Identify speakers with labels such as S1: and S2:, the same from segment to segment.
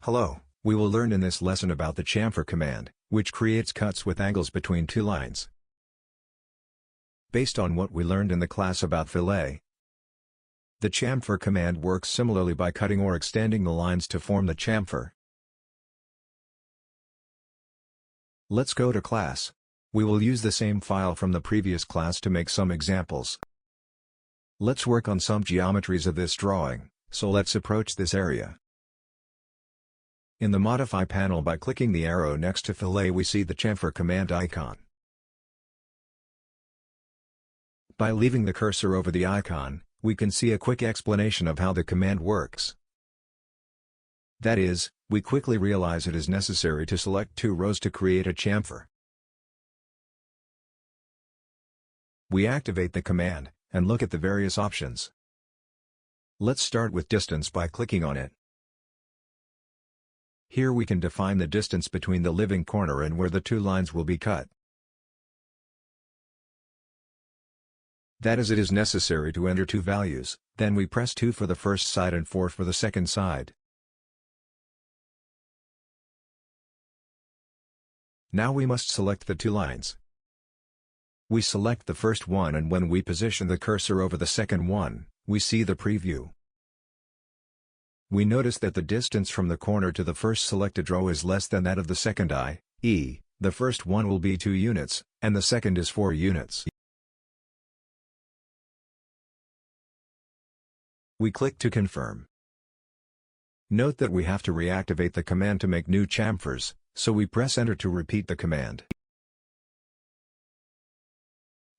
S1: Hello, we will learn in this lesson about the chamfer command, which creates cuts with angles between two lines. Based on what we learned in the class about fillet, the chamfer command works similarly by cutting or extending the lines to form the chamfer. Let's go to class. We will use the same file from the previous class to make some examples. Let's work on some geometries of this drawing, so let's approach this area. In the Modify panel, by clicking the arrow next to fillet, we see the chamfer command icon. By leaving the cursor over the icon, we can see a quick explanation of how the command works. That is, we quickly realize it is necessary to select two rows to create a chamfer. We activate the command, and look at the various options. Let's start with distance by clicking on it. Here we can define the distance between the living corner and where the two lines will be cut. That is, it is necessary to enter two values, then we press 2 for the first side and 4 for the second side. Now we must select the two lines. We select the first one, and when we position the cursor over the second one, we see the preview. We notice that the distance from the corner to the first selected row is less than that of the second, i.e., the first one will be 2 units, and the second is 4 units. We click to confirm. Note that we have to reactivate the command to make new chamfers, so we press Enter to repeat the command.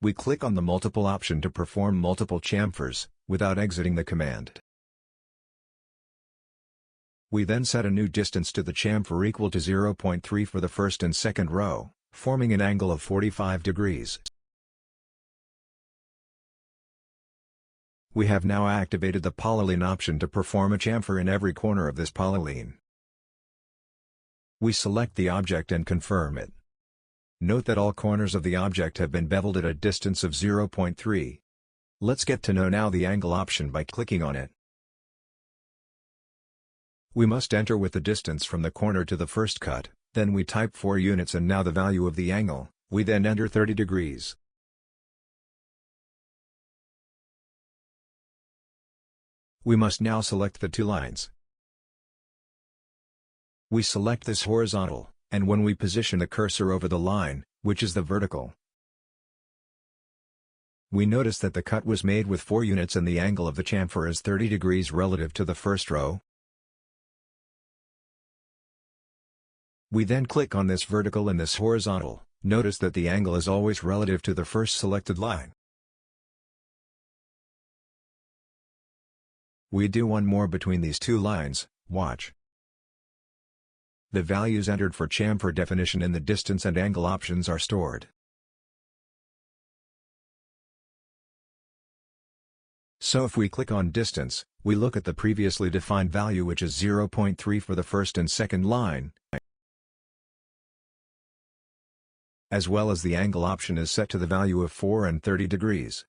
S1: We click on the multiple option to perform multiple chamfers, without exiting the command. We then set a new distance to the chamfer equal to 0.3 for the first and second row, forming an angle of 45 degrees. We have now activated the polyline option to perform a chamfer in every corner of this polyline. We select the object and confirm it. Note that all corners of the object have been beveled at a distance of 0.3. Let's get to know now the angle option by clicking on it. We must enter with the distance from the corner to the first cut, then we type 4 units and now the value of the angle, we then enter 30 degrees. We must now select the two lines. We select this horizontal, and when we position the cursor over the line, which is the vertical, we notice that the cut was made with 4 units and the angle of the chamfer is 30 degrees relative to the first row. We then click on this vertical and this horizontal, notice that the angle is always relative to the first selected line. We do one more between these two lines, watch. The values entered for chamfer definition in the distance and angle options are stored. So if we click on distance, we look at the previously defined value, which is 0.3 for the first and second line, as well as the angle option is set to the value of 4 and 30 degrees.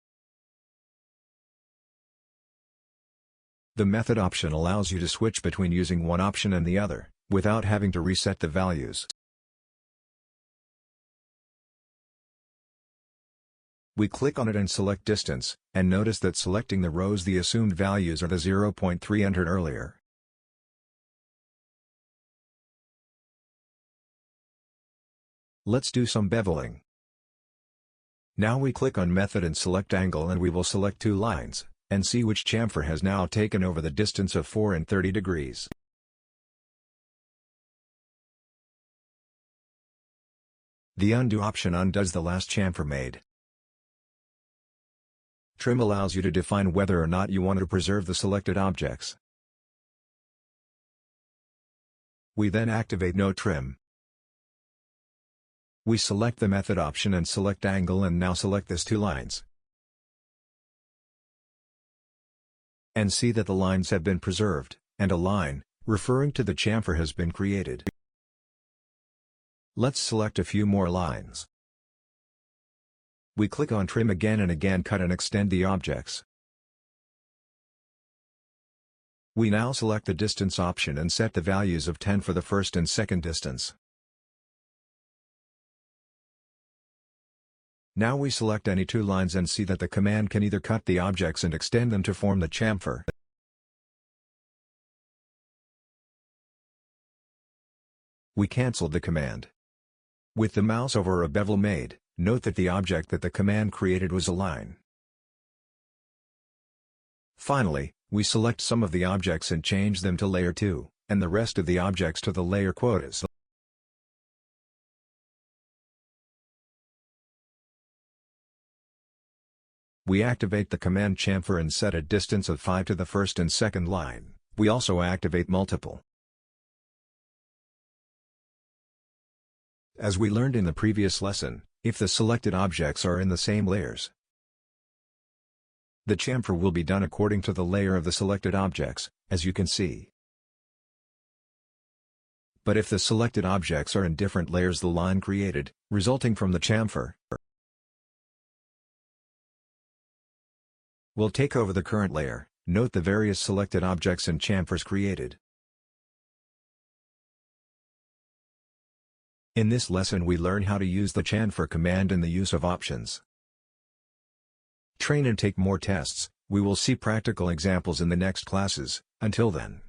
S1: The method option allows you to switch between using one option and the other, without having to reset the values. We click on it and select distance, and notice that selecting the rows, the assumed values are the 0.3 entered earlier. Let's do some beveling. Now we click on Method and select Angle, and we will select two lines, and see which chamfer has now taken over the distance of 4 and 30 degrees. The Undo option undoes the last chamfer made. Trim allows you to define whether or not you want to preserve the selected objects. We then activate No Trim. We select the Method option and select Angle, and now select these two lines. And see that the lines have been preserved, and a line, referring to the chamfer, has been created. Let's select a few more lines. We click on Trim again and again, cut and extend the objects. We now select the distance option and set the values of 10 for the first and second distance. Now we select any two lines and see that the command can either cut the objects and extend them to form the chamfer. We cancelled the command. With the mouse over a bevel made, note that the object that the command created was a line. Finally, we select some of the objects and change them to layer 2, and the rest of the objects to the layer quotas. We activate the command chamfer and set a distance of 5 to the first and second line. We also activate multiple. As we learned in the previous lesson, if the selected objects are in the same layers, the chamfer will be done according to the layer of the selected objects, as you can see. But if the selected objects are in different layers, the line created, resulting from the chamfer, will take over the current layer. Note the various selected objects and chamfers created. In this lesson we learn how to use the chamfer command and the use of options. Train and take more tests. We will see practical examples in the next classes. Until then.